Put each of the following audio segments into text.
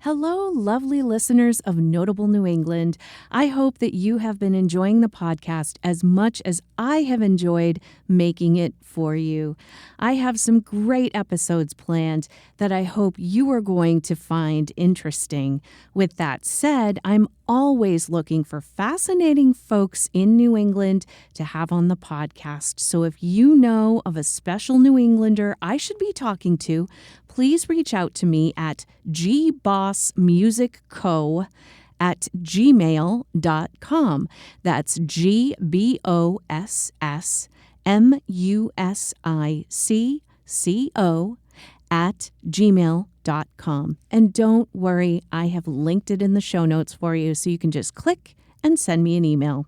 Hello, lovely listeners of Notable New England. I hope that you have been enjoying the podcast as much as I have enjoyed making it for you. I have some great episodes planned that I hope you are going to find interesting. With that said, I'm always looking for fascinating folks in New England to have on the podcast. So if you know of a special New Englander I should be talking to, please reach out to me at gbossmusicco@gmail.com. That's gbossmusicco@gmail.com. And don't worry, I have linked it in the show notes for you, so you can just click and send me an email.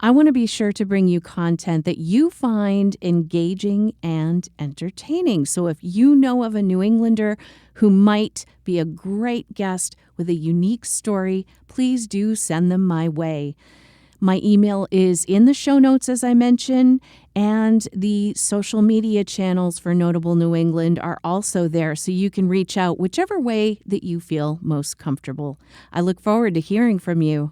I want to be sure to bring you content that you find engaging and entertaining. So if you know of a New Englander who might be a great guest with a unique story, please do send them my way. My email is in the show notes, as I mentioned, and the social media channels for Notable New England are also there, so you can reach out whichever way that you feel most comfortable. I look forward to hearing from you.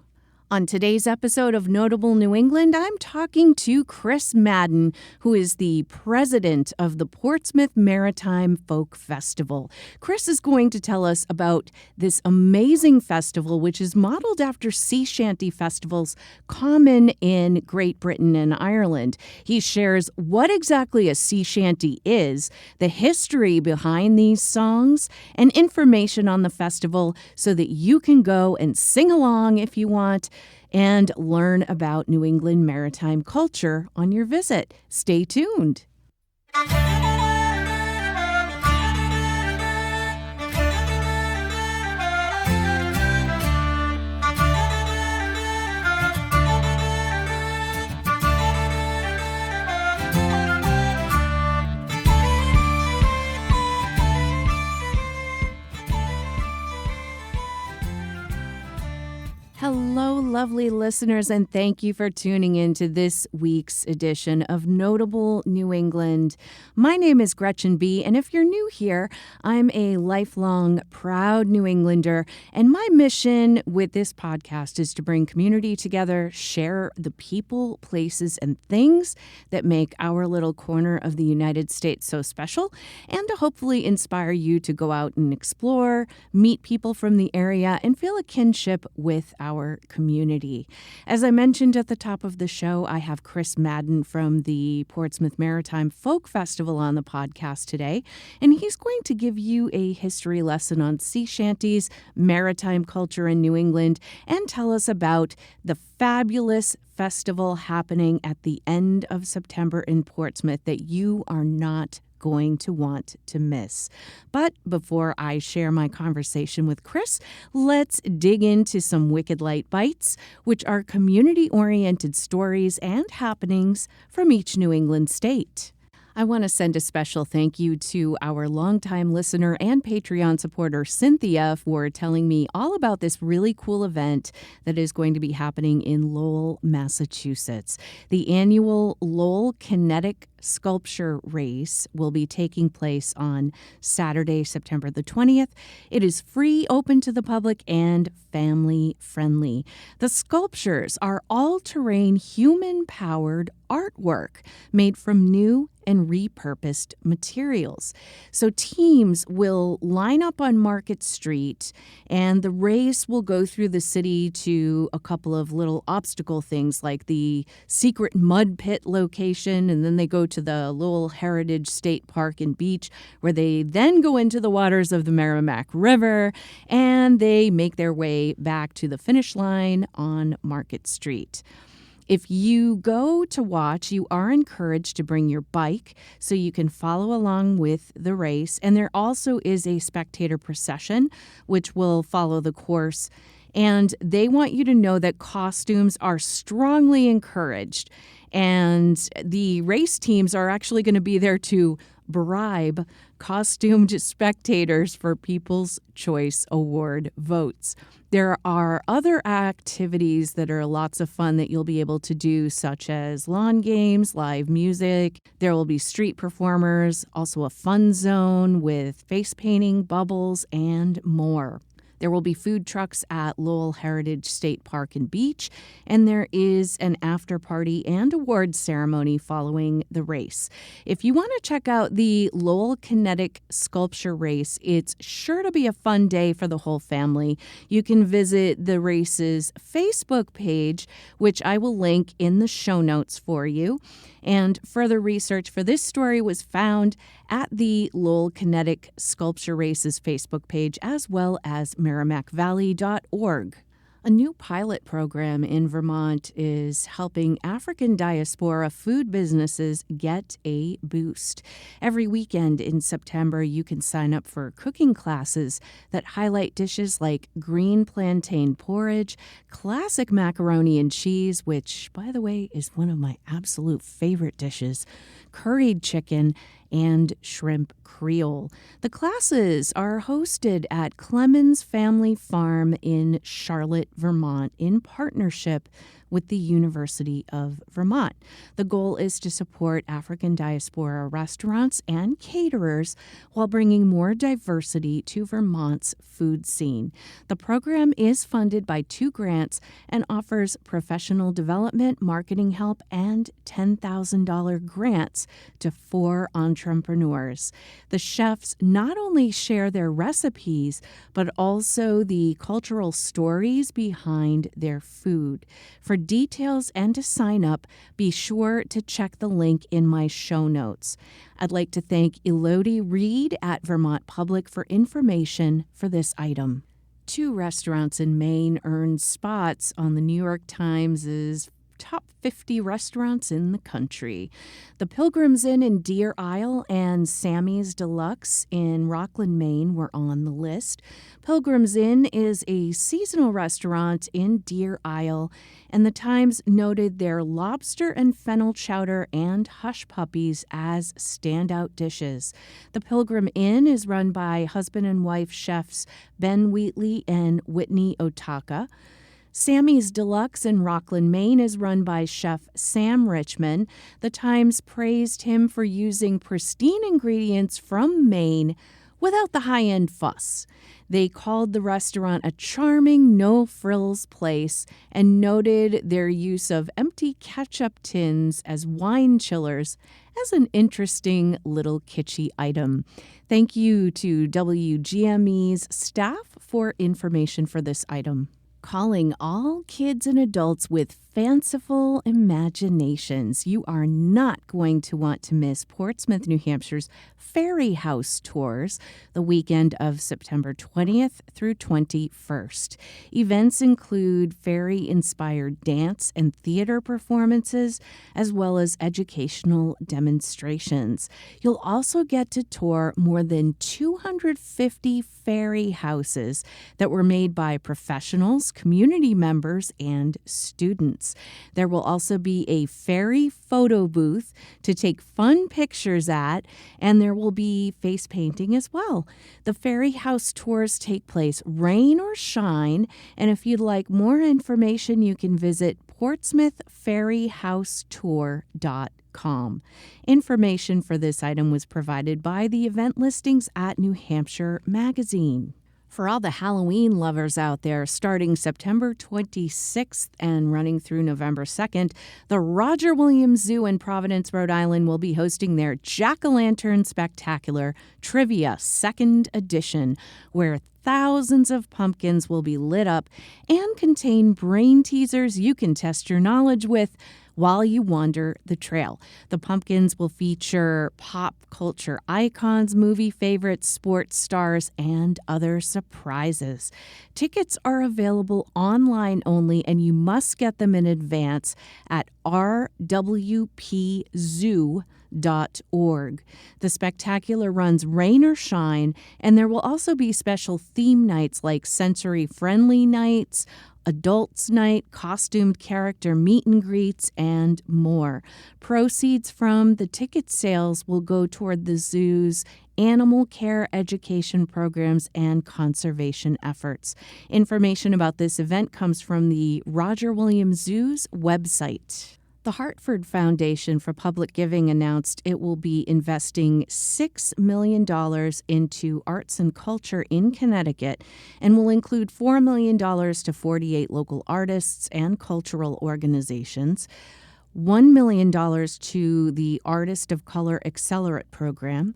On today's episode of Notable New England, I'm talking to Chris Maden, who is the president of the Portsmouth Maritime Folk Festival. Chris is going to tell us about this amazing festival, which is modeled after sea shanty festivals common in Great Britain and Ireland. He shares what exactly a sea shanty is, the history behind these songs, and information on the festival so that you can go and sing along if you want, and learn about New England maritime culture on your visit. Stay tuned. Hello, lovely listeners, and thank you for tuning in to this week's edition of Notable New England. My name is Gretchen B., and if you're new here, I'm a lifelong proud New Englander, and my mission with this podcast is to bring community together, share the people, places, and things that make our little corner of the United States so special, and to hopefully inspire you to go out and explore, meet people from the area, and feel a kinship with our community. As I mentioned at the top of the show, I have Chris Maden from the Portsmouth Maritime Folk Festival on the podcast today, and he's going to give you a history lesson on sea shanties, maritime culture in New England, and tell us about the fabulous festival happening at the end of September in Portsmouth that you are not going to want to miss. But before I share my conversation with Chris, let's dig into some Wicked Light Bites, which are community-oriented stories and happenings from each New England state. I want to send a special thank you to our longtime listener and Patreon supporter, Cynthia, for telling me all about this really cool event that is going to be happening in Lowell, Massachusetts. The annual Lowell Kinetic Sculpture Race will be taking place on Saturday, September the 20th. It is free, open to the public, and family-friendly. The sculptures are all-terrain, human-powered artwork made from new and repurposed materials. So teams will line up on Market Street, and the race will go through the city to a couple of little obstacle things like the secret mud pit location, and then they go to the Lowell Heritage State Park and Beach, where they then go into the waters of the Merrimack River, and they make their way back to the finish line on Market Street. If you go to watch, you are encouraged to bring your bike so you can follow along with the race. And there also is a spectator procession, which will follow the course. And they want you to know that costumes are strongly encouraged. And the race teams are actually going to be there to bribe costumed spectators for People's Choice Award votes. There are other activities that are lots of fun that you'll be able to do, such as lawn games, live music. There will be street performers, also a fun zone with face painting, bubbles, and more. There will be food trucks at Lowell Heritage State Park and Beach, and there is an after party and awards ceremony following the race. If you want to check out the Lowell Kinetic Sculpture Race, it's sure to be a fun day for the whole family. You can visit the race's Facebook page, which I will link in the show notes for you. And further research for this story was found at the Lowell Kinetic Sculpture Race's Facebook page, as well as merrimackvalley.org. A new pilot program in Vermont is helping African diaspora food businesses get a boost. Every weekend in September, you can sign up for cooking classes that highlight dishes like green plantain porridge, classic macaroni and cheese, which, by the way, is one of my absolute favorite dishes, curried chicken, and shrimp Creole. The classes are hosted at Clemens Family Farm in Charlotte, Vermont, in partnership with the University of Vermont. The goal is to support African diaspora restaurants and caterers while bringing more diversity to Vermont's food scene. The program is funded by 2 grants and offers professional development, marketing help, and $10,000 grants to 4 entrepreneurs. The chefs not only share their recipes, but also the cultural stories behind their food. For details and to sign up, be sure to check the link in my show notes. I'd like to thank Elodie Reed at Vermont Public for information for this item. 2 restaurants in Maine earned spots on the New York Times' top 50 restaurants in the country. The Pilgrim's Inn in Deer Isle and Sammy's Deluxe in Rockland, Maine were on the list. Pilgrim's Inn is a seasonal restaurant in Deer Isle, and the Times noted their lobster and fennel chowder and hush puppies as standout dishes. The Pilgrim Inn is run by husband and wife chefs Ben Wheatley and Whitney Otaka. Sammy's Deluxe in Rockland, Maine is run by chef Sam Richman. The Times praised him for using pristine ingredients from Maine without the high-end fuss. They called the restaurant a charming, no-frills place and noted their use of empty ketchup tins as wine chillers as an interesting little kitschy item. Thank you to WGME's staff for information for this item. Calling all kids and adults with fanciful imaginations. You are not going to want to miss Portsmouth, New Hampshire's Fairy House tours the weekend of September 20th through 21st. Events include fairy-inspired dance and theater performances, as well as educational demonstrations. You'll also get to tour more than 250 fairy houses that were made by professionals, community members, and students. There will also be a fairy photo booth to take fun pictures at, and there will be face painting as well. The Fairy House tours take place rain or shine, and if you'd like more information, you can visit portsmouthfairyhousetour.com. Information for this item was provided by the event listings at New Hampshire Magazine. For all the Halloween lovers out there, starting September 26th and running through November 2nd, the Roger Williams Zoo in Providence, Rhode Island will be hosting their Jack-o'-lantern Spectacular Trivia 2nd Edition, where thousands of pumpkins will be lit up and contain brain teasers you can test your knowledge with while you wander the trail. The pumpkins will feature pop culture icons, movie favorites, sports stars, and other surprises. Tickets are available online only, and you must get them in advance at rwpzoo.org. The spectacular runs rain or shine, and there will also be special theme nights like sensory-friendly nights, adults night, costumed character meet and greets, and more. Proceeds from the ticket sales will go toward the zoo's animal care education programs and conservation efforts. Information about this event comes from the Roger Williams Zoo's website. The Hartford Foundation for Public Giving announced it will be investing $6 million into arts and culture in Connecticut and will include $4 million to 48 local artists and cultural organizations, $1 million to the Artist of Color Accelerate Program,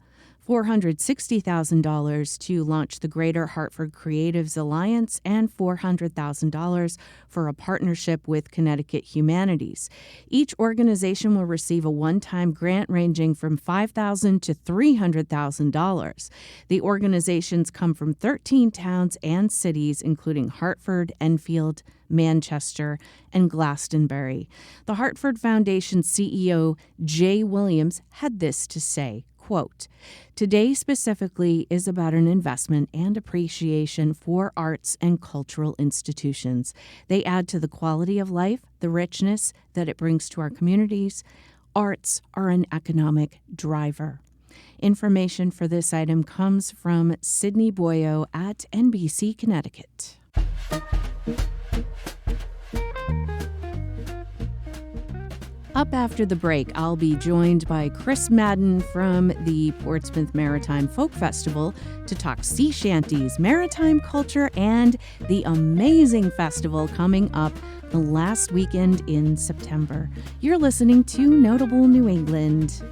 $460,000 to launch the Greater Hartford Creatives Alliance, and $400,000 for a partnership with Connecticut Humanities. Each organization will receive a one-time grant ranging from $5,000 to $300,000. The organizations come from 13 towns and cities, including Hartford, Enfield, Manchester, and Glastonbury. The Hartford Foundation CEO, Jay Williams, had this to say, quote, "Today specifically is about an investment and appreciation for arts and cultural institutions. They add to the quality of life, the richness that it brings to our communities. Arts are an economic driver." Information for this item comes from Sydney Boyo at NBC Connecticut. Up after the break, I'll be joined by Chris Maden from the Portsmouth Maritime Folk Festival to talk sea shanties, maritime culture, and the amazing festival coming up the last weekend in September. You're listening to Notable New England.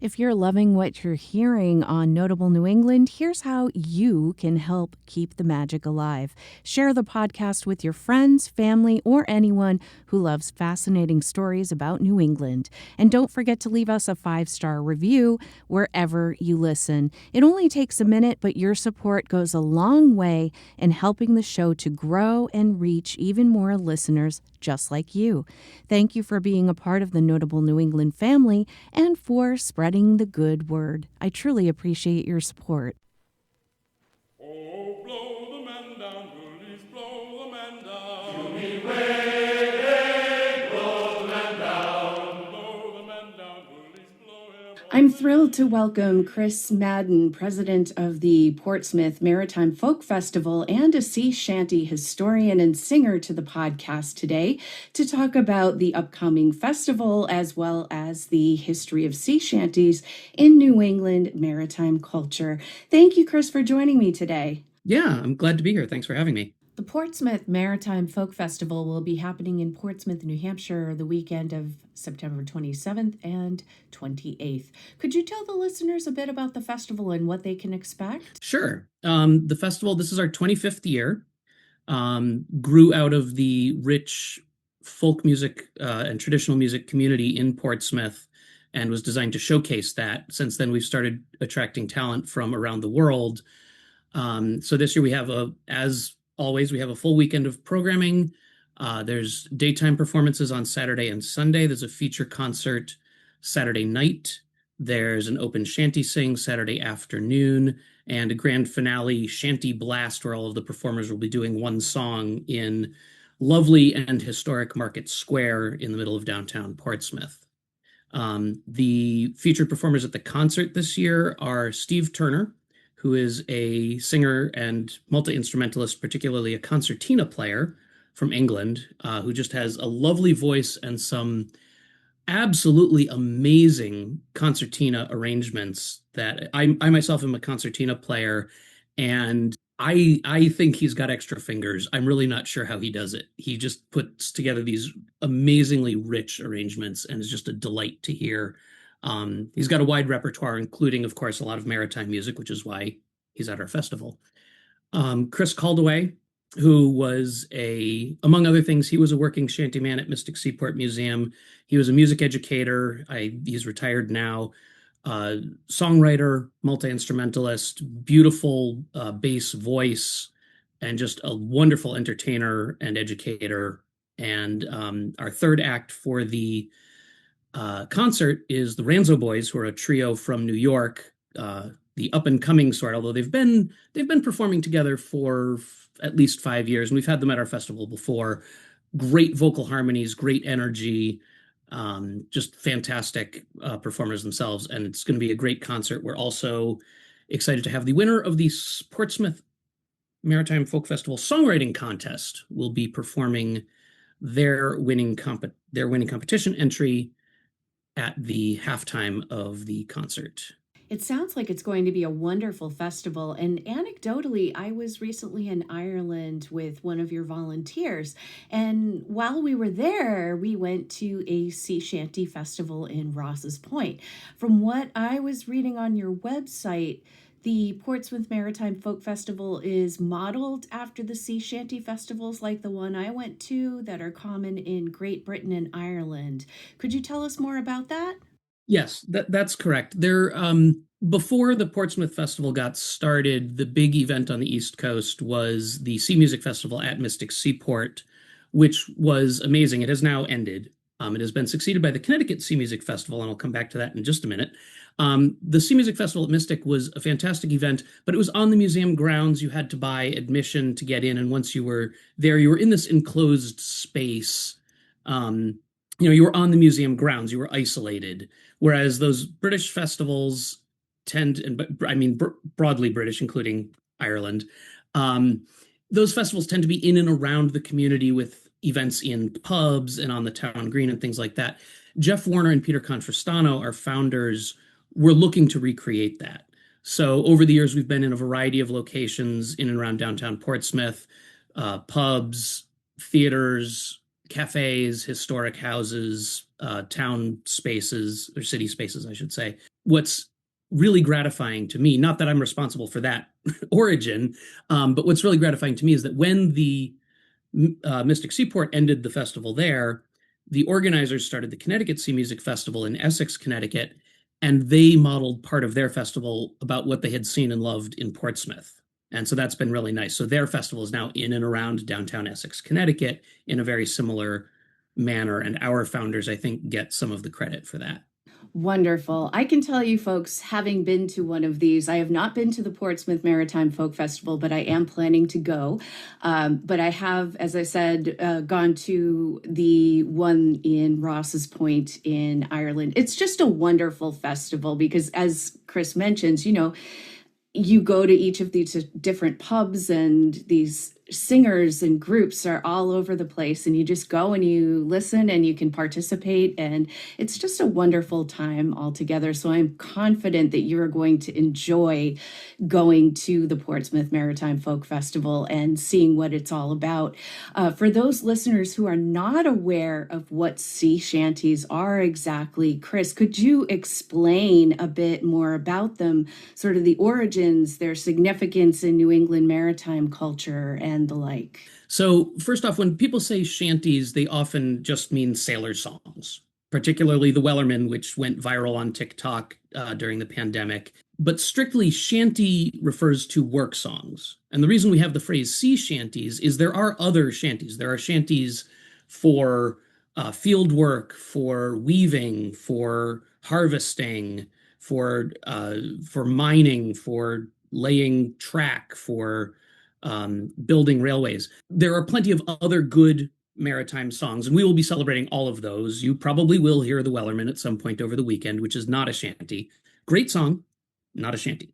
If you're loving what you're hearing on Notable New England, here's how you can help keep the magic alive. Share the podcast with your friends, family, or anyone who loves fascinating stories about New England. And don't forget to leave us a 5-star review wherever you listen. It only takes a minute, but your support goes a long way in helping the show to grow and reach even more listeners just like you. Thank you for being a part of the Notable New England family and for spreading the good word. I truly appreciate your support. Oh, blow the man down, bullies, blow the man down. You mean way, blow the man down. Blow the man down, bullies, blow him. I'm thrilled to welcome Chris Maden, president of the Portsmouth Maritime Folk Festival and a sea shanty historian and singer, to the podcast today to talk about the upcoming festival as well as the history of sea shanties in New England maritime culture. Thank you, Chris, for joining me today. Yeah, I'm glad to be here. Thanks for having me. The Portsmouth Maritime Folk Festival will be happening in Portsmouth, New Hampshire, the weekend of September 27th and 28th. Could you tell the listeners a bit about the festival and what they can expect? Sure. The festival, this is our 25th year, grew out of the rich folk music and traditional music community in Portsmouth and was designed to showcase that. Since then, we've started attracting talent from around the world. So this year we have as always, we have a full weekend of programming. There's daytime performances on Saturday and Sunday. There's a feature concert Saturday night. There's an open shanty sing Saturday afternoon, and a grand finale shanty blast where all of the performers will be doing one song in lovely and historic Market Square in the middle of downtown Portsmouth. The featured performers at the concert this year are Steve Turner, who is a singer and multi-instrumentalist, particularly a concertina player from England, who just has a lovely voice and some absolutely amazing concertina arrangements that I myself am a concertina player, and I think he's got extra fingers. I'm really not sure how he does it. He just puts together these amazingly rich arrangements and is just a delight to hear. He's got a wide repertoire, including, of course, a lot of maritime music, which is why he's at our festival. Chris Caldaway, who was among other things, he was a working shantyman at Mystic Seaport Museum. He was a music educator. He's retired now. Songwriter, multi-instrumentalist, beautiful bass voice, and just a wonderful entertainer and educator. And our third act for the concert is the Ranzo Boys, who are a trio from New York, the up and coming sort, although they've been performing together for at least 5 years, and we've had them at our festival before. Great vocal harmonies, great energy, just fantastic performers themselves, and it's going to be a great concert. We're also excited to have the winner of the Portsmouth Maritime Folk Festival Songwriting Contest will be performing their winning competition entry at the halftime of the concert. It sounds like it's going to be a wonderful festival. And anecdotally, I was recently in Ireland with one of your volunteers. And while we were there, we went to a sea shanty festival in Ross's Point. From what I was reading on your website, the Portsmouth Maritime Folk Festival is modeled after the sea shanty festivals like the one I went to that are common in Great Britain and Ireland. Could you tell us more about that? Yes, that's correct. Before the Portsmouth Festival got started, the big event on the East Coast was the Sea Music Festival at Mystic Seaport, which was amazing. It has now ended. It has been succeeded by the Connecticut Sea Music Festival, and I'll come back to that in just a minute. The Sea Music Festival at Mystic was a fantastic event, but it was on the museum grounds. You had to buy admission to get in, and once you were there, you were in this enclosed space. You were on the museum grounds. You were isolated. Whereas those British festivals broadly British, including Ireland, those festivals tend to be in and around the community with events in pubs and on the town green and things like that. Jeff Warner and Peter Contrastano, our founders, were looking to recreate that. So over the years, we've been in a variety of locations in and around downtown Portsmouth, pubs, theaters, cafes, historic houses, town spaces, or city spaces, I should say. What's really gratifying to me, not that I'm responsible for that origin, but what's really gratifying to me is that when the Mystic Seaport ended the festival there, the organizers started the Connecticut Sea Music Festival in Essex, Connecticut, and they modeled part of their festival about what they had seen and loved in Portsmouth. And so that's been really nice. So their festival is now in and around downtown Essex, Connecticut in a very similar manner. And our founders, I think, get some of the credit for that. Wonderful. I can tell you, folks, having been to one of these, I have not been to the Portsmouth Maritime Folk Festival, but I am planning to go. But I have, as I said, gone to the one in Ross's Point in Ireland. It's just a wonderful festival because, as Chris mentions, you go to each of these different pubs and these singers and groups are all over the place, and you just go and you listen and you can participate, and it's just a wonderful time altogether. So I'm confident that you're going to enjoy going to the Portsmouth Maritime Folk Festival and seeing what it's all about. For those listeners who are not aware of what sea shanties are exactly, Chris, could you explain a bit more about them, sort of the origins, their significance in New England maritime culture, and the like? So first off, when people say shanties, they often just mean sailor songs, particularly the Wellerman, which went viral on TikTok during the pandemic. But strictly, shanty refers to work songs. And the reason we have the phrase sea shanties is there are other shanties. There are shanties for field work, for weaving, for harvesting, for mining, for laying track, for building railways. There are plenty of other good maritime songs, and we will be celebrating all of those. You probably will hear the Wellerman at some point over the weekend, which is not a shanty. Great song, not a shanty.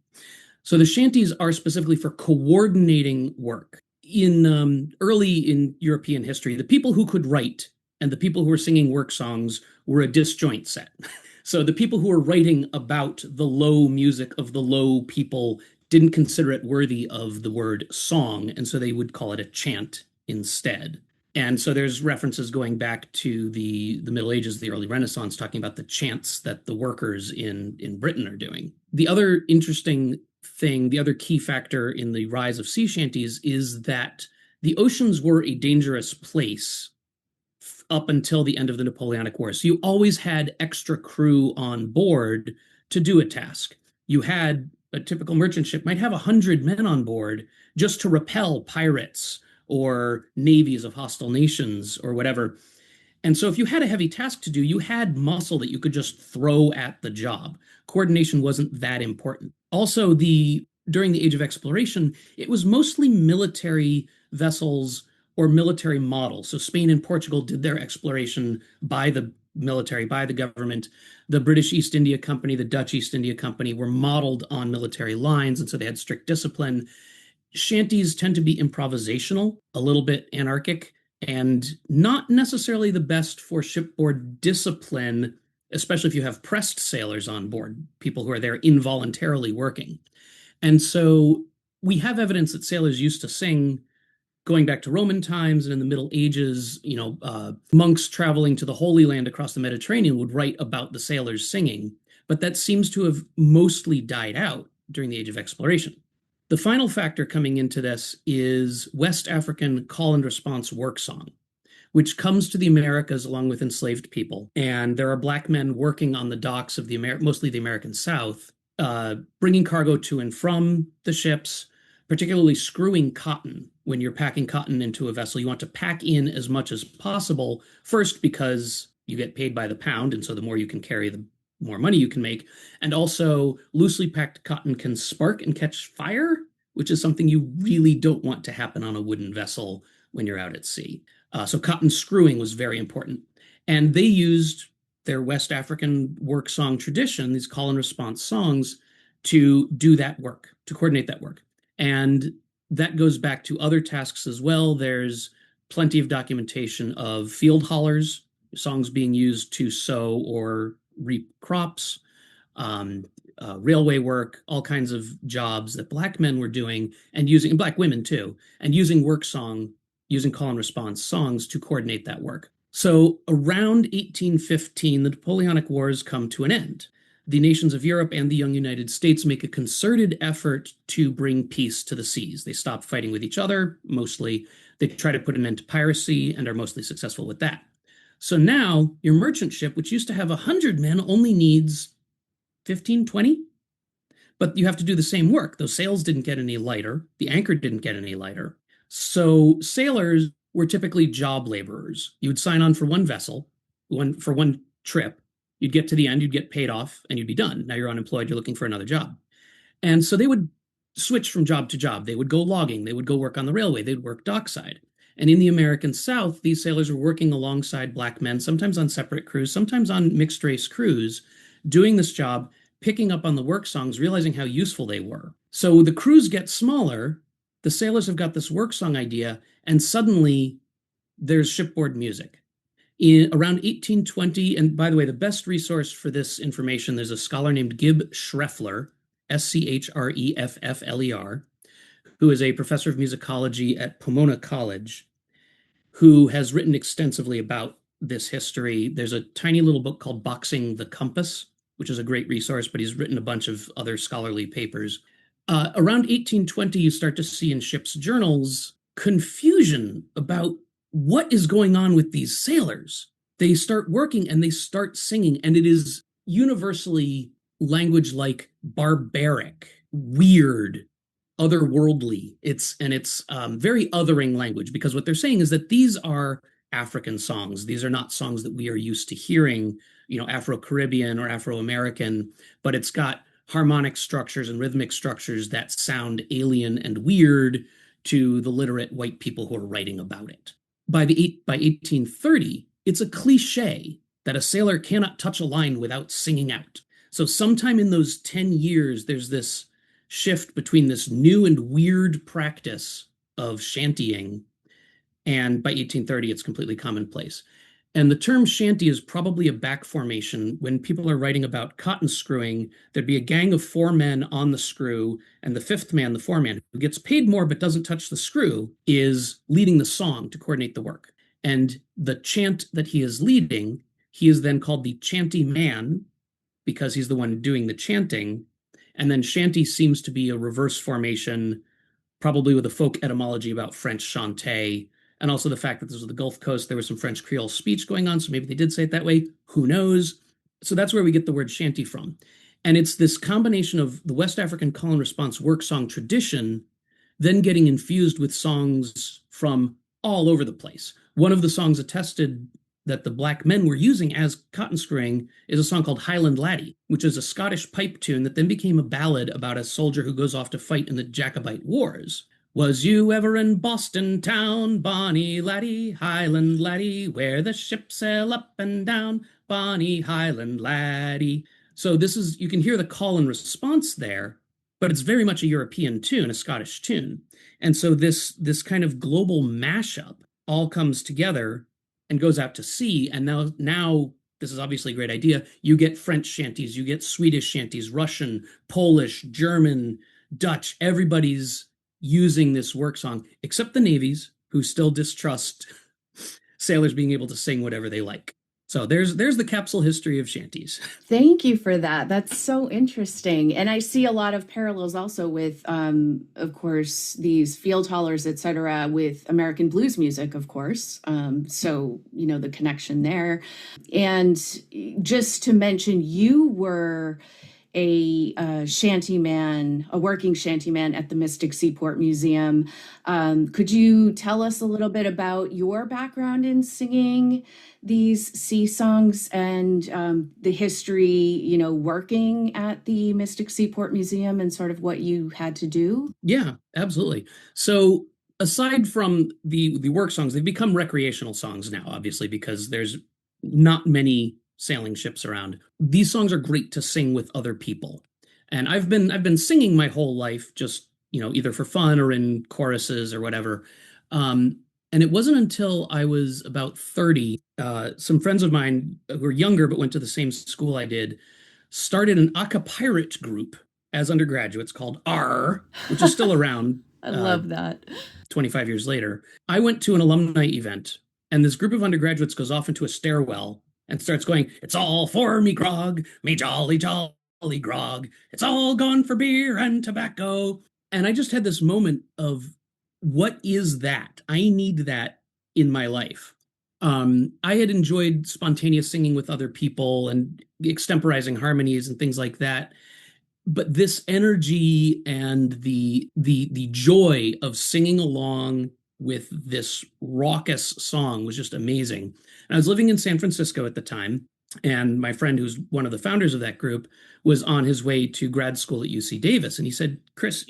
So the shanties are specifically for coordinating work. Early in European history, the people who could write and the people who were singing work songs were a disjoint set. So the people who were writing about the low music of the low people didn't consider it worthy of the word song, and so they would call it a chant instead. And so there's references going back to the Middle Ages, the early Renaissance, talking about the chants that the workers in Britain are doing. The other interesting thing, the other key factor in the rise of sea shanties is that the oceans were a dangerous place up until the end of the Napoleonic War. So you always had extra crew on board to do a task. You had a typical merchant ship might have 100 men on board just to repel pirates or navies of hostile nations or whatever. And so if you had a heavy task to do, you had muscle that you could just throw at the job. Coordination wasn't that important. Also, during the Age of Exploration, it was mostly military vessels or military models. So Spain and Portugal did their exploration by the military, by the government. The British East India Company, the Dutch East India Company were modeled on military lines, and so they had strict discipline. Shanties tend to be improvisational, a little bit anarchic. and not necessarily the best for shipboard discipline, especially if you have pressed sailors on board, people who are there involuntarily working. And so we have evidence that sailors used to sing going back to Roman times and in the Middle Ages. Monks traveling to the Holy Land across the Mediterranean would write about the sailors singing, but that seems to have mostly died out during the Age of Exploration. The final factor coming into this is West African call and response work song, which comes to the Americas along with enslaved people. And there are Black men working on the docks of mostly the American South, bringing cargo to and from the ships, particularly screwing cotton. When you're packing cotton into a vessel, you want to pack in as much as possible, first because you get paid by the pound, and so the more you can carry, the more money you can make. And also, loosely packed cotton can spark and catch fire, which is something you really don't want to happen on a wooden vessel when you're out at sea. So cotton screwing was very important. And they used their West African work song tradition, these call and response songs, to do that work, to coordinate that work. And that goes back to other tasks as well. There's plenty of documentation of field hollers, songs being used to sow or reap crops, railway work, all kinds of jobs that Black men were doing, and Black women too, and using call and response songs to coordinate that work. So around 1815, the Napoleonic Wars come to an end. The nations of Europe and the young United States make a concerted effort to bring peace to the seas. They stop fighting with each other, mostly. They try to put an end to piracy and are mostly successful with that. So now your merchant ship, which used to have 100 men, only needs 15, 20. But you have to do the same work. Those sails didn't get any lighter. The anchor didn't get any lighter. So sailors were typically job laborers. You would sign on for one vessel, for one trip. You'd get to the end, you'd get paid off, and you'd be done. Now you're unemployed, you're looking for another job. And so they would switch from job to job. They would go logging, they would go work on the railway, they'd work dockside. And in the American South, these sailors were working alongside Black men, sometimes on separate crews, sometimes on mixed race crews, doing this job, picking up on the work songs, realizing how useful they were. So the crews get smaller, the sailors have got this work song idea, and suddenly there's shipboard music. Around 1820, and by the way, the best resource for this information, there's a scholar named Gib Schreffler, Schreffler, who is a professor of musicology at Pomona College, who has written extensively about this history. There's a tiny little book called Boxing the Compass, which is a great resource, but he's written a bunch of other scholarly papers. Around 1820, you start to see in ships' journals confusion about what is going on with these sailors. They start working and they start singing, and it is universally language like barbaric, weird, otherworldly. It's very othering language, because what they're saying is that these are African songs. These are not songs that we are used to hearing, Afro-Caribbean or Afro-American, but it's got harmonic structures and rhythmic structures that sound alien and weird to the literate white people who are writing about it. By 1830, it's a cliche that a sailor cannot touch a line without singing out. So sometime in those 10 years, there's this shift between this new and weird practice of chantying, and by 1830, it's completely commonplace. And the term chanty is probably a back formation. When people are writing about cotton screwing, there'd be a gang of 4 men on the screw, and the 5th man, the foreman, who gets paid more but doesn't touch the screw, is leading the song to coordinate the work. And the chant that he is leading, he is then called the chanty man, because he's the one doing the chanting. And then chanty seems to be a reverse formation, probably with a folk etymology about French chantey, and also the fact that this was the Gulf Coast, there was some French Creole speech going on, so maybe they did say it that way. Who knows? So that's where we get the word chanty from. And it's this combination of the West African call and response work song tradition then getting infused with songs from all over the place. One of the songs attested that the Black men were using as cotton screwing is a song called Highland Laddie, which is a Scottish pipe tune that then became a ballad about a soldier who goes off to fight in the Jacobite Wars. Was you ever in Boston town, bonny laddie, Highland laddie, where the ships sail up and down, bonny Highland laddie? So you can hear the call and response there, but it's very much a European tune, a Scottish tune. And so this kind of global mashup all comes together and goes out to sea. And now this is obviously a great idea. You get French shanties, you get Swedish shanties, Russian, Polish, German, Dutch. Everybody's using this work song, except the navies, who still distrust sailors being able to sing whatever they like. So there's the capsule history of shanties. Thank you for that. That's so interesting. And I see a lot of parallels also with, of course, these field hollers, et cetera, with American blues music, of course. So, the connection there. And just to mention, you were a shantyman, a working shantyman at the Mystic Seaport Museum. Could you tell us a little bit about your background in singing these sea songs and the history, working at the Mystic Seaport Museum and sort of what you had to do? Yeah, absolutely. So aside from the work songs, they've become recreational songs now, obviously, because there's not many sailing ships around. These songs are great to sing with other people. And I've been singing my whole life, just, either for fun or in choruses or whatever. And it wasn't until I was about 30, some friends of mine who were younger but went to the same school I did, started an a cappella group as undergraduates called R, which is still around I love that. 25 years later. I went to an alumni event, and this group of undergraduates goes off into a stairwell and starts going, "It's all for me grog, me jolly, jolly grog. It's all gone for beer and tobacco." And I just had this moment of, what is that? I need that in my life. I had enjoyed spontaneous singing with other people and extemporizing harmonies and things like that. But this energy and the joy of singing along with this raucous song was just amazing. And I was living in San Francisco at the time, and my friend, who's one of the founders of that group, was on his way to grad school at UC Davis. And he said, "Chris,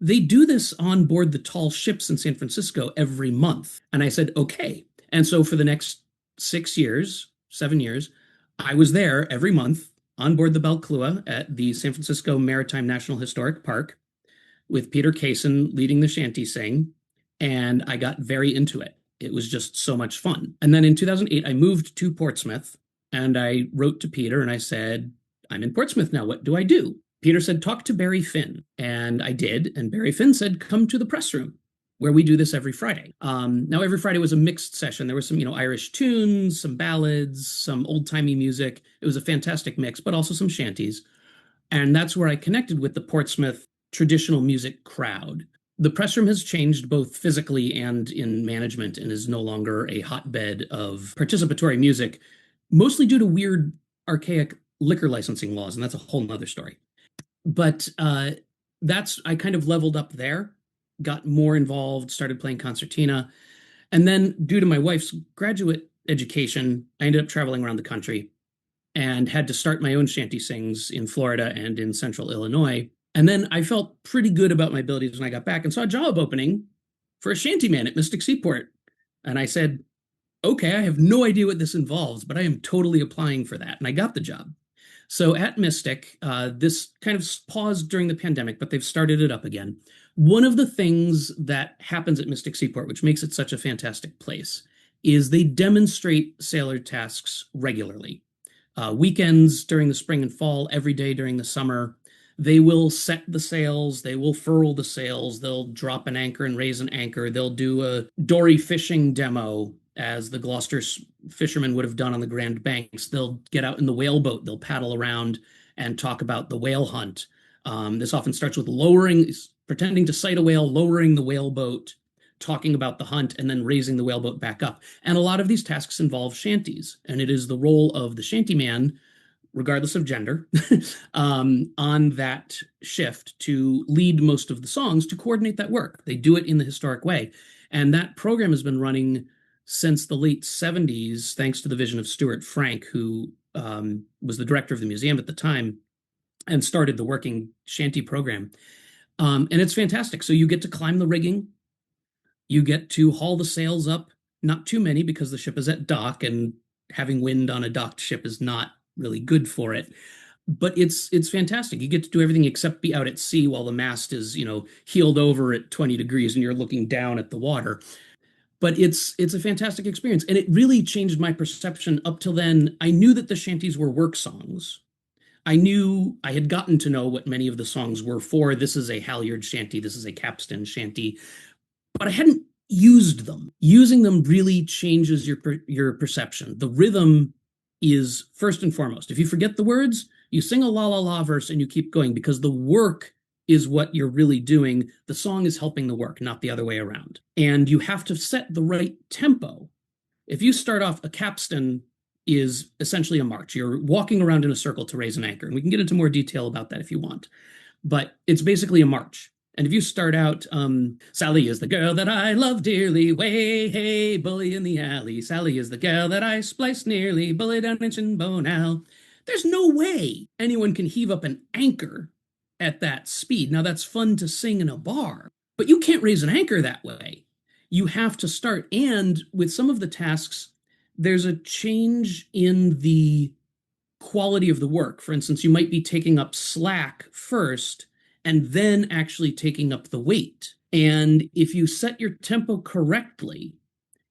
they do this on board the tall ships in San Francisco every month." And I said, "Okay." And so for the next 6 years, 7 years, I was there every month on board the Belclua at the San Francisco Maritime National Historic Park with Peter Kaysen leading the shanty sing. And I got very into it. It was just so much fun. And then in 2008, I moved to Portsmouth, and I wrote to Peter and I said, "I'm in Portsmouth now. What do I do?" Peter said, "Talk to Barry Finn." And I did. And Barry Finn said, "Come to the press room, where we do this every Friday." Now, every Friday was a mixed session. There was some, Irish tunes, some ballads, some old-timey music. It was a fantastic mix, but also some shanties. And that's where I connected with the Portsmouth traditional music crowd. The press room has changed both physically and in management, and is no longer a hotbed of participatory music, mostly due to weird, archaic liquor licensing laws, and that's a whole nother story. But I kind of leveled up there, got more involved, started playing concertina. And then, due to my wife's graduate education, I ended up traveling around the country and had to start my own shanty sings in Florida and in central Illinois. And then I felt pretty good about my abilities when I got back and saw a job opening for a shantyman at Mystic Seaport. And I said, "Okay, I have no idea what this involves, but I am totally applying for that." And I got the job. So at Mystic, this kind of paused during the pandemic, but they've started it up again. One of the things that happens at Mystic Seaport, which makes it such a fantastic place, is they demonstrate sailor tasks regularly. Weekends during the spring and fall, every day during the summer. They will set the sails, they will furl the sails, they'll drop an anchor and raise an anchor, they'll do a dory fishing demo, as the Gloucester fishermen would have done on the Grand Banks. They'll get out in the whaleboat, they'll paddle around and talk about the whale hunt. This often starts with pretending to sight a whale, lowering the whaleboat, talking about the hunt, and then raising the whaleboat back up. And a lot of these tasks involve shanties, and it is the role of the shantyman, regardless of gender, on that shift to lead most of the songs, to coordinate that work. They do it in the historic way. And that program has been running since the late 70s, thanks to the vision of Stuart Frank, who was the director of the museum at the time and started the working shanty program. And it's fantastic. So you get to climb the rigging, you get to haul the sails up, not too many because the ship is at dock, and having wind on a docked ship is not really good for it. But it's fantastic. You get to do everything except be out at sea while the mast is, heeled over at 20 degrees and you're looking down at the water. But it's a fantastic experience, and it really changed my perception. Up till then, I knew that the shanties were work songs. I knew I had gotten to know what many of the songs were for. This is a halyard shanty, this is a capstan shanty, but I hadn't used them. Using them really changes your perception. The rhythm is first and foremost. If you forget the words, you sing a la la la verse and you keep going, because the work is what you're really doing. The song is helping the work, not the other way around. And you have to set the right tempo. If you start off, a capstan is essentially a march. You're walking around in a circle to raise an anchor. And we can get into more detail about that if you want. But it's basically a march. And if you start out, Sally is the girl that I love dearly, way, hey, bully in the alley. Sally is the gal that I splice nearly, bully down in Shinbone Al. There's no way anyone can heave up an anchor at that speed. Now, that's fun to sing in a bar, but you can't raise an anchor that way. You have to start. And with some of the tasks, there's a change in the quality of the work. For instance, you might be taking up slack first and then actually taking up the weight. And if you set your tempo correctly,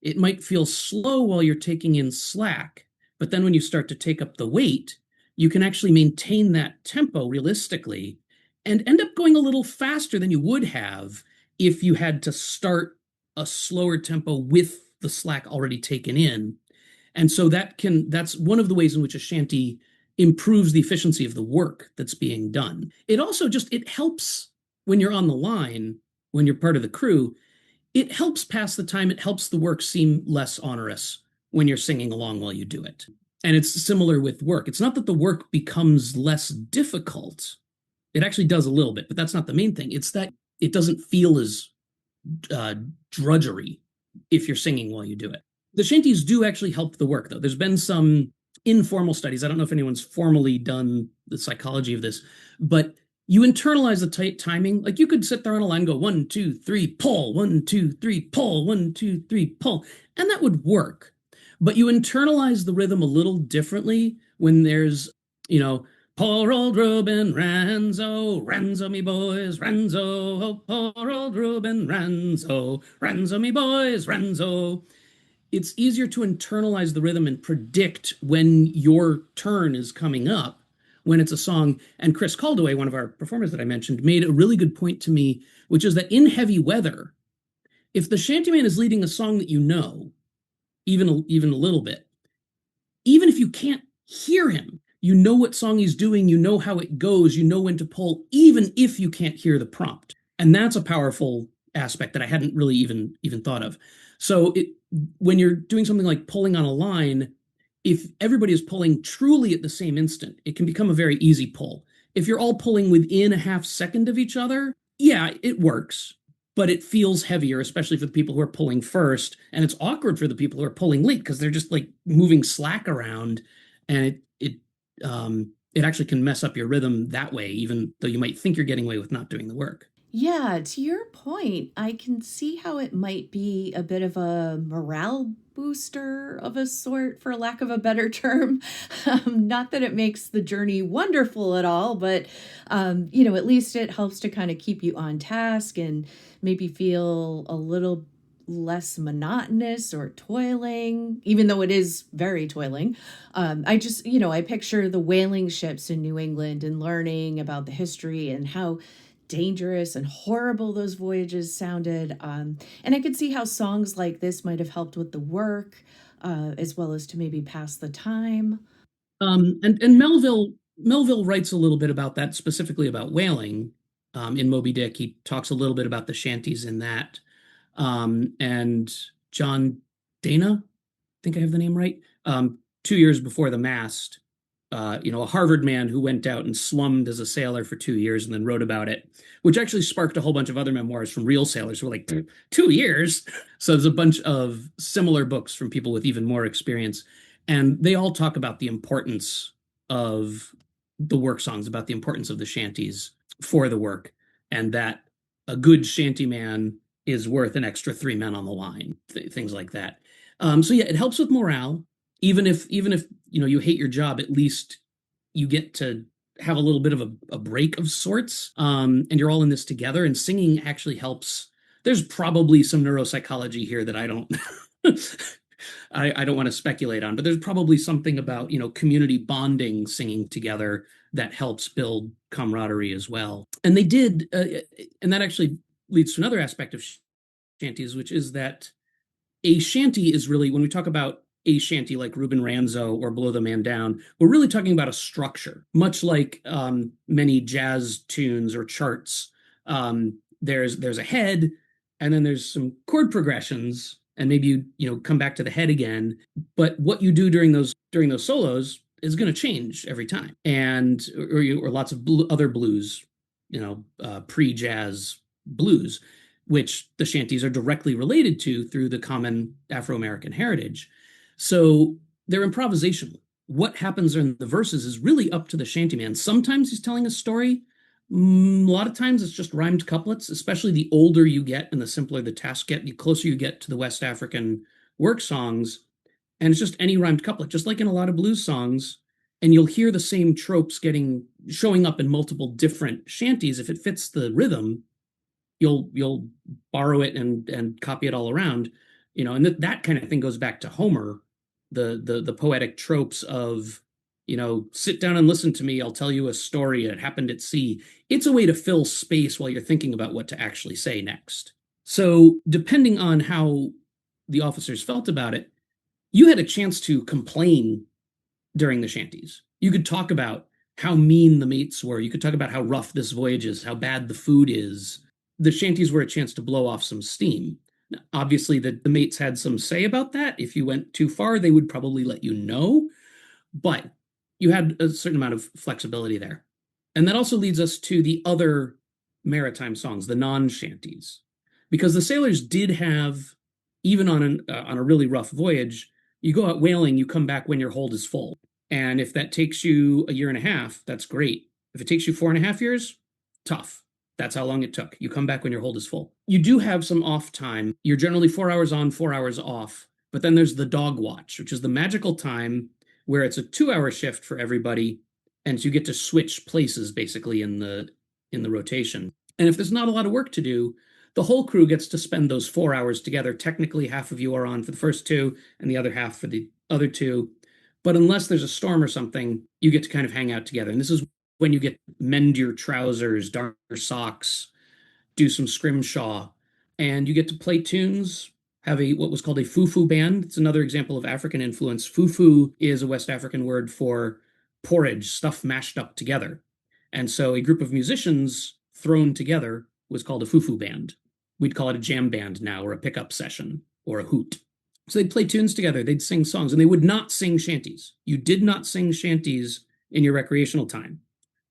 it might feel slow while you're taking in slack, but then when you start to take up the weight, you can actually maintain that tempo realistically and end up going a little faster than you would have if you had to start a slower tempo with the slack already taken in. And so that's one of the ways in which a shanty improves the efficiency of the work that's being done. It also it helps when you're on the line, when you're part of the crew, it helps pass the time. It helps the work seem less onerous when you're singing along while you do it. And it's similar with work. It's not that the work becomes less difficult. It actually does a little bit, but that's not the main thing. It's that it doesn't feel as drudgery if you're singing while you do it. The shanties do actually help the work, though. There's been some informal studies. I don't know if anyone's formally done the psychology of this, but you internalize the tight timing. Like, you could sit there on a line and go 1, 2, 3, pull, 1, 2, 3, pull, 1, 2, 3, pull, and that would work. But you internalize the rhythm a little differently when there's, poor old Reuben Ranzo, Ranzo me boys, Ranzo, oh, poor old Reuben Ranzo, Ranzo me boys, Ranzo. It's easier to internalize the rhythm and predict when your turn is coming up when it's a song. And Chris Caldaway, one of our performers that I mentioned, made a really good point to me, which is that in heavy weather, if the shantyman is leading a song that you know, even a little bit, even if you can't hear him, you know what song he's doing, you know how it goes, you know when to pull, even if you can't hear the prompt. And that's a powerful aspect that I hadn't really even thought of. So when you're doing something like pulling on a line, if everybody is pulling truly at the same instant, it can become a very easy pull. If you're all pulling within a half second of each other, yeah, it works, but it feels heavier, especially for the people who are pulling first. And it's awkward for the people who are pulling late because they're just like moving slack around, and it actually can mess up your rhythm that way, even though you might think you're getting away with not doing the work. Yeah, to your point, I can see how it might be a bit of a morale booster of a sort, for lack of a better term. Not that it makes the journey wonderful at all, but, at least it helps to kind of keep you on task and maybe feel a little less monotonous or toiling, even though it is very toiling. I picture the whaling ships in New England and learning about the history and how dangerous and horrible those voyages sounded. And I could see how songs like this might have helped with the work, as well as to maybe pass the time. And Melville writes a little bit about that, specifically about whaling. In Moby Dick, he talks a little bit about the shanties in that. And John Dana, I think I have the name right, 2 years before the mast, a Harvard man who went out and slummed as a sailor for 2 years and then wrote about it, which actually sparked a whole bunch of other memoirs from real sailors who were like, 2 years? So there's a bunch of similar books from people with even more experience. And they all talk about the importance of the work songs, about the importance of the shanties for the work, and that a good shantyman is worth an extra 3 men on the line, things like that. So yeah, it helps with morale. Even if you hate your job, at least you get to have a little bit of a break of sorts, and you're all in this together. And singing actually helps. There's probably some neuropsychology here that I don't I don't want to speculate on, but there's probably something about, community bonding, singing together that helps build camaraderie as well. And they did, and that actually leads to another aspect of shanties, which is that a shanty is really, when we talk about a shanty like Ruben Ranzo or Blow the Man Down, we're really talking about a structure, much like many jazz tunes or charts. There's a head, and then there's some chord progressions, and maybe you come back to the head again. But what you do during those solos is going to change every time, and or lots of other blues, pre-jazz blues, which the shanties are directly related to through the common Afro-American heritage. So they're improvisational. What happens in the verses is really up to the shantyman. Sometimes he's telling a story. A lot of times it's just rhymed couplets, especially the older you get and the simpler the tasks get, the closer you get to the West African work songs. And it's just any rhymed couplet, just like in a lot of blues songs. And you'll hear the same tropes showing up in multiple different shanties. If it fits the rhythm, you'll borrow it and copy it all around, and that kind of thing goes back to Homer, the poetic tropes of, sit down and listen to me, I'll tell you a story, it happened at sea. It's a way to fill space while you're thinking about what to actually say next. So depending on how the officers felt about it, you had a chance to complain during the shanties. You could talk about how mean the mates were. You could talk about how rough this voyage is, how bad the food is. The shanties were a chance to blow off some steam. Now, obviously, the mates had some say about that. If you went too far, they would probably let you know. But you had a certain amount of flexibility there. And that also leads us to the other maritime songs, the non-shanties. Because the sailors did have, even on a really rough voyage, you go out whaling, you come back when your hold is full. And if that takes you a year and a half, that's great. If it takes you 4.5 years, tough. That's how long it took. You come back when your hold is full. You do have some off time. You're generally 4 hours on, 4 hours off. But then there's the dog watch, which is the magical time where it's a 2-hour shift for everybody. And so you get to switch places basically in the rotation. And if there's not a lot of work to do, the whole crew gets to spend those 4 hours together. Technically, half of you are on for the first two and the other half for the other two. But unless there's a storm or something, you get to kind of hang out together. And this is when you get to mend your trousers, darn your socks, do some scrimshaw, and you get to play tunes, have what was called a fufu band. It's another example of African influence. Fufu is a West African word for porridge, stuff mashed up together. And so a group of musicians thrown together was called a fufu band. We'd call it a jam band now, or a pickup session, or a hoot. So they'd play tunes together, they'd sing songs, and they would not sing shanties. You did not sing shanties in your recreational time.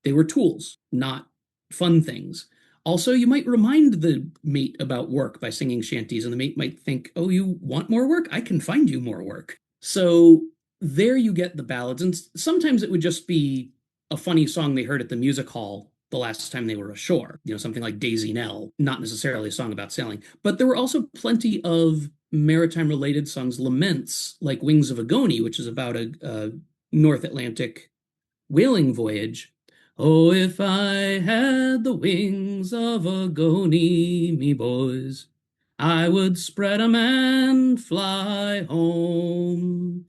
They were tools, not fun things. Also, you might remind the mate about work by singing shanties, and the mate might think, oh, you want more work? I can find you more work. So there you get the ballads, and sometimes it would just be a funny song they heard at the music hall the last time they were ashore, something like Daisy Nell, not necessarily a song about sailing. But there were also plenty of maritime-related songs, laments, like Wings of Agony, which is about a North Atlantic whaling voyage. Oh, if I had the wings of Agony, me boys, I would spread 'em and fly home.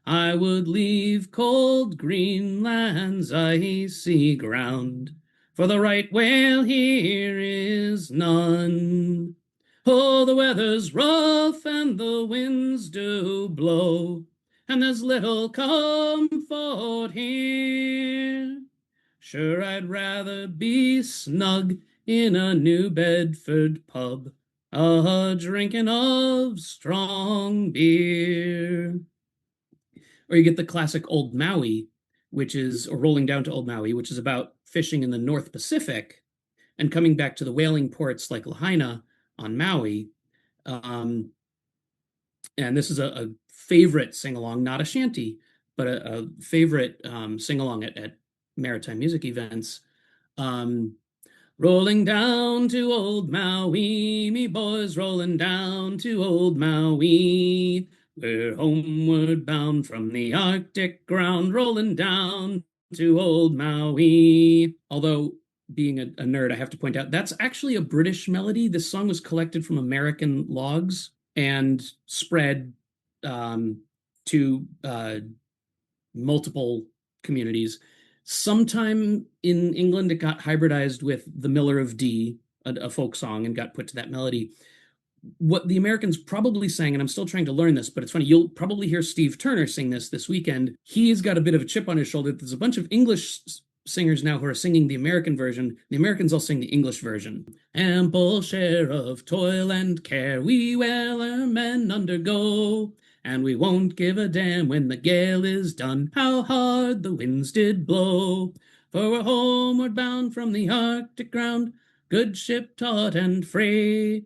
I would leave cold Greenland's icy ground, for the right whale here is none. Oh, the weather's rough and the winds do blow, and there's little comfort here. Sure, I'd rather be snug in a New Bedford pub, drinking of strong beer. Or you get the classic Old Maui, or Rolling Down to Old Maui, which is about fishing in the North Pacific and coming back to the whaling ports like Lahaina on Maui. And this is a favorite sing-along, not a shanty, but a favorite sing-along at maritime music events. Rolling down to Old Maui, me boys, rolling down to Old Maui. We're homeward bound from the Arctic ground, rolling down to Old Maui. Although being a nerd, I have to point out that's actually a British melody. This song was collected from American logs and spread um, to multiple communities. Sometime in England, it got hybridized with The Miller of Dee, a folk song, and got put to that melody. What the Americans probably sang, and I'm still trying to learn this, but it's funny, you'll probably hear Steve Turner sing this weekend. He's got a bit of a chip on his shoulder. There's a bunch of English singers now who are singing the American version. The Americans all sing the English version. Ample share of toil and care we wellermen undergo, and we won't give a damn when the gale is done, how hard the winds did blow. For we're homeward bound from the Arctic ground, good ship taut and free,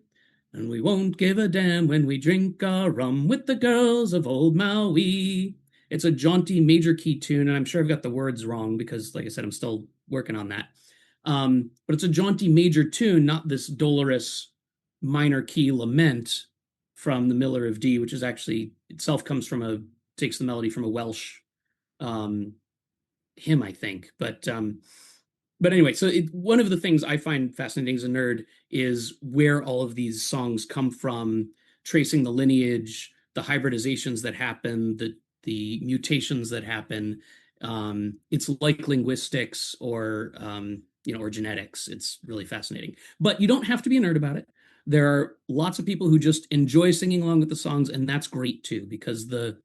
and we won't give a damn when we drink our rum with the girls of old Maui. It's a jaunty major key tune, and I'm sure I've got the words wrong because, like I said, I'm still working on that. But it's a jaunty major tune, not this dolorous minor key lament from the Miller of Dee, which is actually itself takes the melody from a Welsh hymn, I think. But anyway, so one of the things I find fascinating as a nerd is where all of these songs come from, tracing the lineage, the hybridizations that happen, the mutations that happen. It's like linguistics or genetics. It's really fascinating. But you don't have to be a nerd about it. There are lots of people who just enjoy singing along with the songs, and that's great too, because the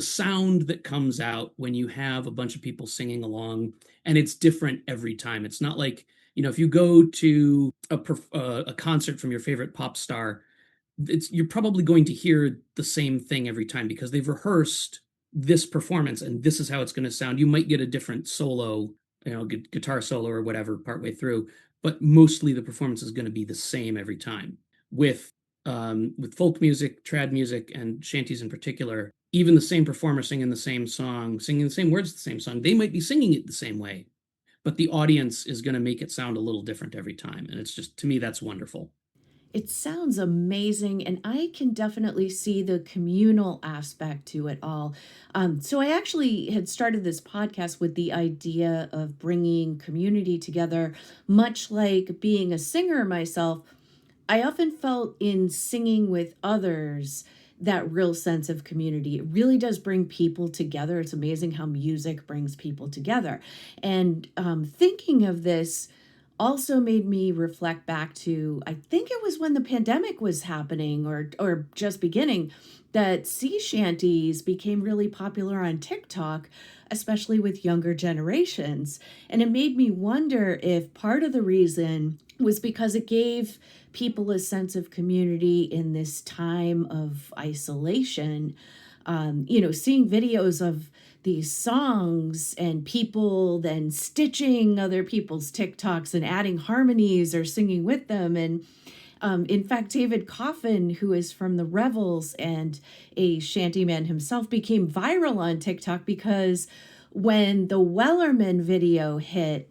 sound that comes out when you have a bunch of people singing along, and it's different every time. It's not like, if you go to a concert from your favorite pop star, you're probably going to hear the same thing every time because they've rehearsed this performance and this is how it's going to sound. You might get a different solo, guitar solo or whatever partway through, but mostly the performance is going to be the same every time. With folk music, trad music, and chanteys in particular, even the same performer singing the same song, singing the same words, the same song, they might be singing it the same way, but the audience is going to make it sound a little different every time. And it's just, to me, that's wonderful. It sounds amazing, and I can definitely see the communal aspect to it all. So, I actually had started this podcast with the idea of bringing community together, much like being a singer myself. I often felt in singing with others that real sense of community. It really does bring people together. It's amazing how music brings people together. And thinking of this also made me reflect back to, I think it was when the pandemic was happening or just beginning, that sea shanties became really popular on TikTok, especially with younger generations. And it made me wonder if part of the reason was because it gave people a sense of community in this time of isolation. Seeing videos of these songs and people then stitching other people's TikToks and adding harmonies or singing with them. And in fact, David Coffin, who is from the Revels and a shantyman himself, became viral on TikTok because when the Wellerman video hit,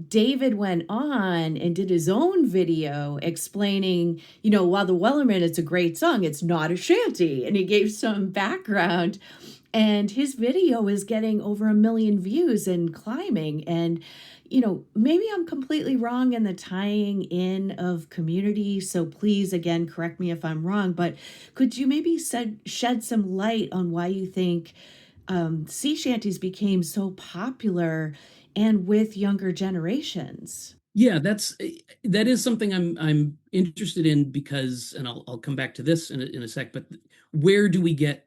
David went on and did his own video explaining, while the Wellerman, it's a great song, it's not a shanty. And he gave some background. And his video is getting over 1 million views and climbing. And, maybe I'm completely wrong in the tying in of community. So please, again, correct me if I'm wrong. But could you maybe shed some light on why you think sea shanties became so popular and with younger generations? Yeah, that is something I'm interested in because, and I'll come back to this in a sec. But where do we get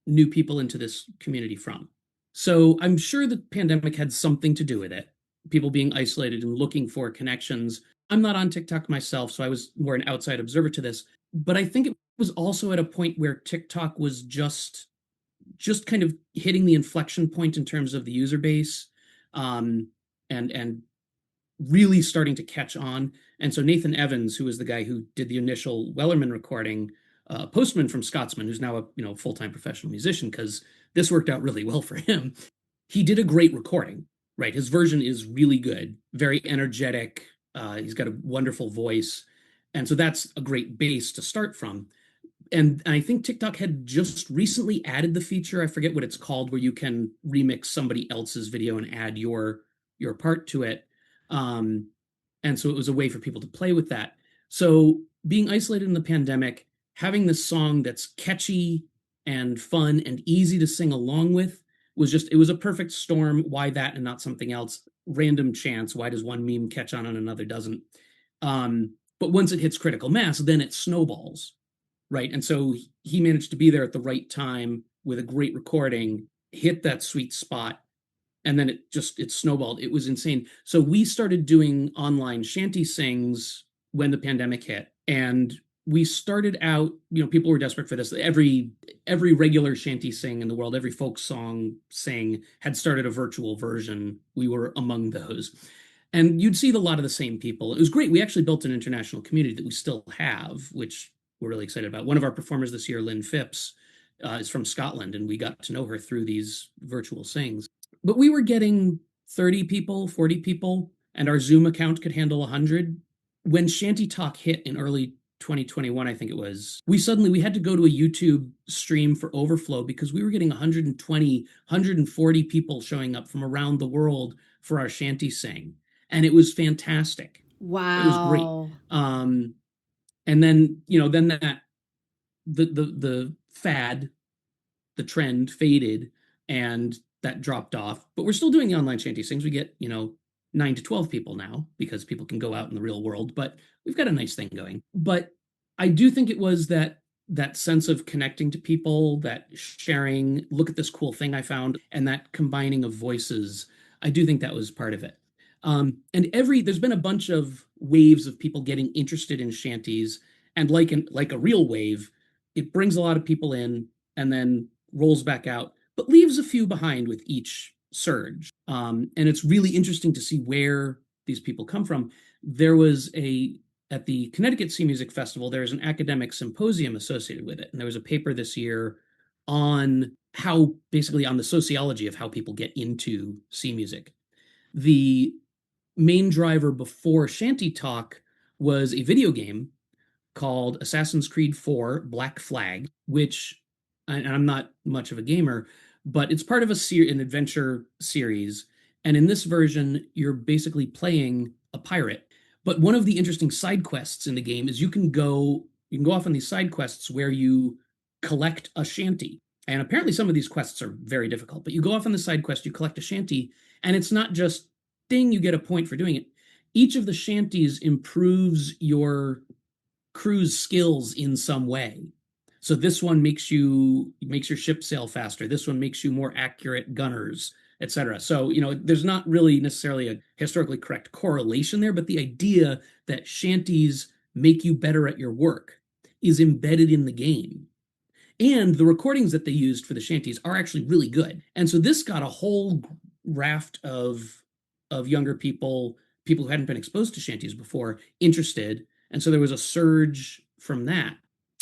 new people into this community from? So I'm sure the pandemic had something to do with it. People being isolated and looking for connections. I'm not on TikTok myself, so I was more an outside observer to this. But I think it was also at a point where TikTok was just kind of hitting the inflection point in terms of the user base, and really starting to catch on. And so Nathan Evans, who was the guy who did the initial Wellerman recording, Postman from Scotsman, who's now a full-time professional musician, because this worked out really well for him. He did a great recording, right? His version is really good, very energetic. He's got a wonderful voice. And so that's a great base to start from. And I think TikTok had just recently added the feature, I forget what it's called, where you can remix somebody else's video and add your part to it. Um, and so it was a way for people to play with that. So being isolated in the pandemic, having this song that's catchy and fun and easy to sing along with was just, it was a perfect storm. Why that and not something else? Random chance. Why does one meme catch on and another doesn't? But once it hits critical mass, then it snowballs, right? And so he managed to be there at the right time with a great recording, hit that sweet spot, and then it snowballed. It was insane. So we started doing online shanty sings when the pandemic hit, and we started out, people were desperate for this. Every regular shanty sing in the world, every folk song sing had started a virtual version. We were among those, and you'd see a lot of the same people. It was great. We actually built an international community that we still have, which we're really excited about. One of our performers this year, Lynn Phipps, is from Scotland, and we got to know her through these virtual sings. But we were getting 30 people, 40 people, and our Zoom account could handle 100. When Shanty Talk hit in early 2021, I think it was, we had to go to a YouTube stream for overflow because we were getting 120, 140 people showing up from around the world for our shanty sing. And it was fantastic. Wow. It was great. And then, then that the fad, the trend faded, and that dropped off. But we're still doing the online shanty sings. We get, 9 to 12 people now because people can go out in the real world, but we've got a nice thing going. But I do think it was that sense of connecting to people, that sharing, look at this cool thing I found, and that combining of voices. I do think that was part of it. And there's been a bunch of waves of people getting interested in shanties, and like a real wave, it brings a lot of people in and then rolls back out, but leaves a few behind with each surge. And it's really interesting to see where these people come from. There was at the Connecticut Sea Music Festival, there's an academic symposium associated with it. And there was a paper this year on basically on the sociology of how people get into sea music. The main driver before Shanty Talk was a video game called Assassin's Creed 4 Black Flag, which, and I'm not much of a gamer, but it's part of an adventure series. And in this version, you're basically playing a pirate. But one of the interesting side quests in the game is you can go off on these side quests where you collect a shanty. And apparently some of these quests are very difficult, but you go off on the side quest, you collect a shanty, and it's not just ding, you get a point for doing it. Each of the shanties improves your crew's skills in some way. So this one makes your ship sail faster. This one makes you more accurate gunners, etc. So, there's not really necessarily a historically correct correlation there, but the idea that shanties make you better at your work is embedded in the game. And the recordings that they used for the shanties are actually really good. And so this got a whole raft of younger people who hadn't been exposed to shanties before, interested. And so there was a surge from that.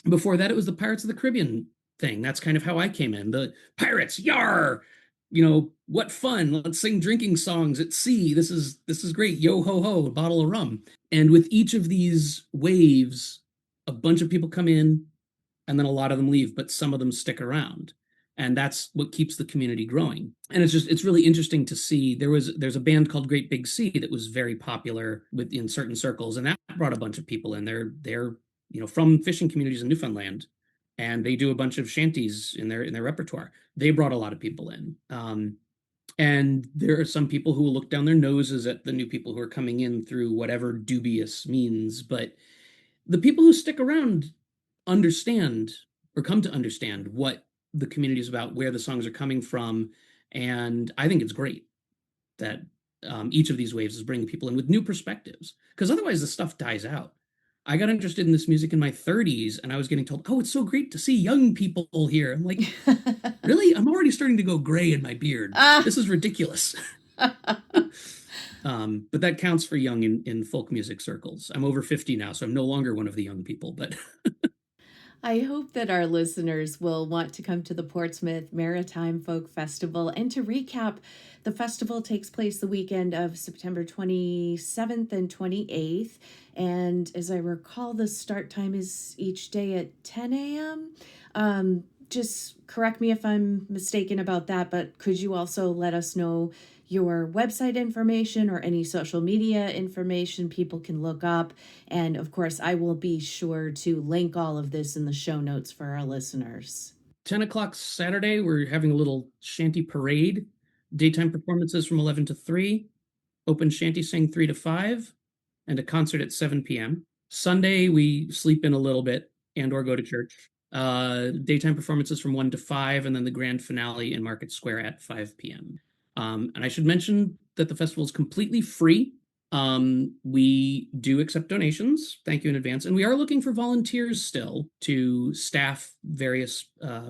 Before that, it was the Pirates of the Caribbean thing. That's kind of how I came in. The pirates, yar! What fun. Let's sing drinking songs at sea. This is great. Yo ho ho, a bottle of rum. And with each of these waves, a bunch of people come in, and then a lot of them leave, but some of them stick around. And that's what keeps the community growing. And it's really interesting to see. There's a band called Great Big Sea that was very popular in certain circles, and that brought a bunch of people in. They're from fishing communities in Newfoundland, and they do a bunch of shanties in their repertoire. They brought a lot of people in. And there are some people who will look down their noses at the new people who are coming in through whatever dubious means, but the people who stick around understand, or come to understand, what the community is about, where the songs are coming from. And I think it's great that each of these waves is bringing people in with new perspectives, because otherwise the stuff dies out. I got interested in this music in my 30s, and I was getting told, oh, it's so great to see young people here. I'm like, really? I'm already starting to go gray in my beard. This is ridiculous. But that counts for young in folk music circles. I'm over 50 now, so I'm no longer one of the young people, but I hope that our listeners will want to come to the Portsmouth Maritime Folk Festival. And to recap, the festival takes place the weekend of September 27th and 28th. And as I recall, the start time is each day at 10 a.m. just correct me if I'm mistaken about that, but could you also let us know your website information or any social media information people can look up? And of course, I will be sure to link all of this in the show notes for our listeners. 10 o'clock Saturday, we're having a little shanty parade. Daytime performances from 11 to 3. Open shanty sing 3 to 5. And a concert at 7 p.m. Sunday, we sleep in a little bit and or go to church. Daytime performances from 1 to 5, and then the grand finale in Market Square at 5 p.m. And I should mention that the festival is completely free. We do accept donations. Thank you in advance. And we are looking for volunteers still to staff various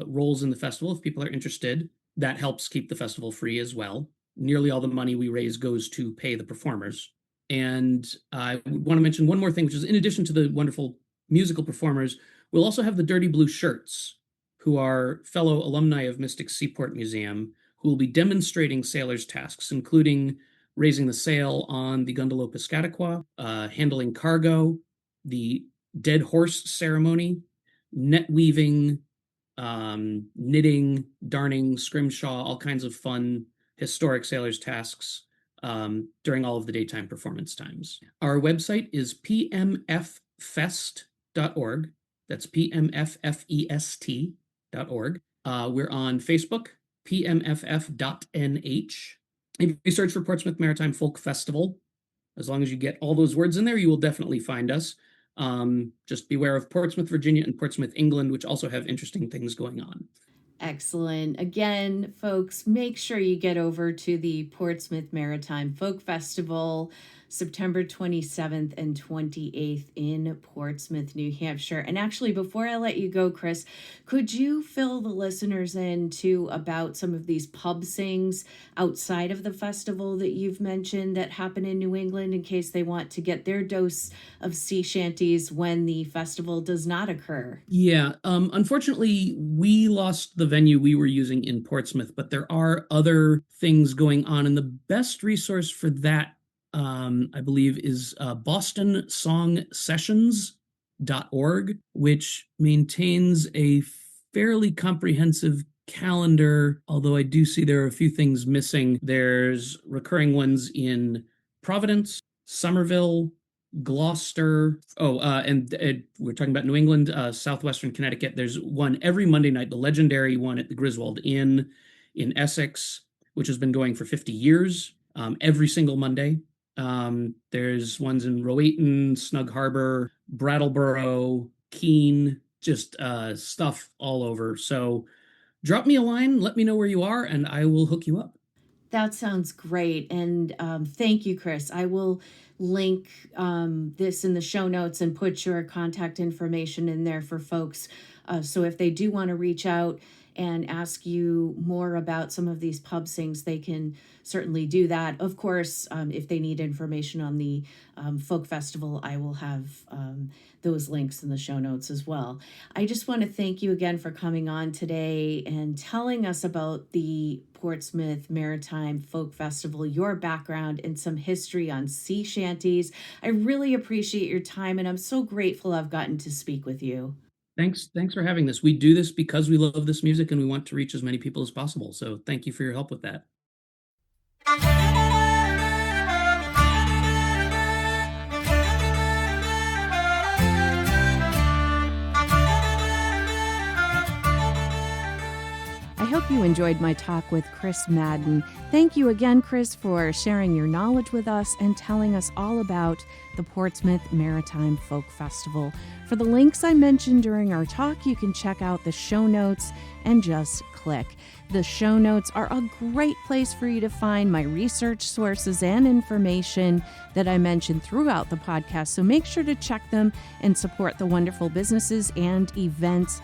roles in the festival if people are interested. That helps keep the festival free as well. Nearly all the money we raise goes to pay the performers. And I want to mention one more thing, which is in addition to the wonderful musical performers, we'll also have the Dirty Blue Shirts, who are fellow alumni of Mystic Seaport Museum, who will be demonstrating sailors' tasks, including raising the sail on the Gondola Piscataqua, handling cargo, the dead horse ceremony, net weaving, knitting, darning, scrimshaw, all kinds of fun historic sailors' tasks during all of the daytime performance times. Our website is pmffest.org. That's pmffest.org. We're on Facebook, pmff.nh. If you search for Portsmouth Maritime Folk Festival, as long as you get all those words in there, you will definitely find us. Just beware of Portsmouth, Virginia, and Portsmouth, England, which also have interesting things going on. Excellent. Again, folks, make sure you get over to the Portsmouth Maritime Folk Festival, September 27th and 28th in Portsmouth, New Hampshire. And actually, before I let you go, Chris, could you fill the listeners in too about some of these pub sings outside of the festival that you've mentioned that happen in New England in case they want to get their dose of sea shanties when the festival does not occur? Yeah, unfortunately, we lost the venue we were using in Portsmouth, but there are other things going on. And the best resource for that, I believe, is bostonsong.sessions.org, which maintains a fairly comprehensive calendar, although I do see there are a few things missing. There's recurring ones in Providence, Somerville, Gloucester. And we're talking about New England, southwestern Connecticut. There's one every Monday night, the legendary one at the Griswold Inn in Essex, which has been going for 50 years, every single Monday. There's ones in Rowayton, Snug Harbor, Brattleboro, Keene, just stuff all over. So drop me a line, let me know where you are, and I will hook you up. That sounds great. And thank you, Chris. I will link this in the show notes and put your contact information in there for folks. So if they do want to reach out and ask you more about some of these pub sings, they can certainly do that. Of course, if they need information on the folk festival, I will have those links in the show notes as well. I just want to thank you again for coming on today and telling us about the Portsmouth Maritime Folk Festival, your background and some history on sea shanties. I really appreciate your time, and I'm so grateful I've gotten to speak with you. Thanks for having this. We do this because we love this music and we want to reach as many people as possible. So thank you for your help with that. I hope you enjoyed my talk with Chris Maden. Thank you again, Chris, for sharing your knowledge with us and telling us all about the Portsmouth Maritime Folk Festival. For the links I mentioned during our talk, you can check out the show notes and just click. The show notes are a great place for you to find my research sources and information that I mentioned throughout the podcast. So make sure to check them and support the wonderful businesses and events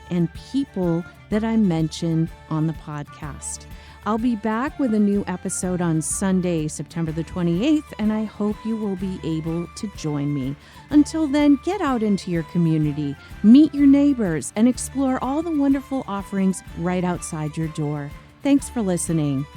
and people that I mention on the podcast. I'll be back with a new episode on Sunday, September the 28th, and I hope you will be able to join me. Until then, get out into your community, meet your neighbors, and explore all the wonderful offerings right outside your door. Thanks for listening.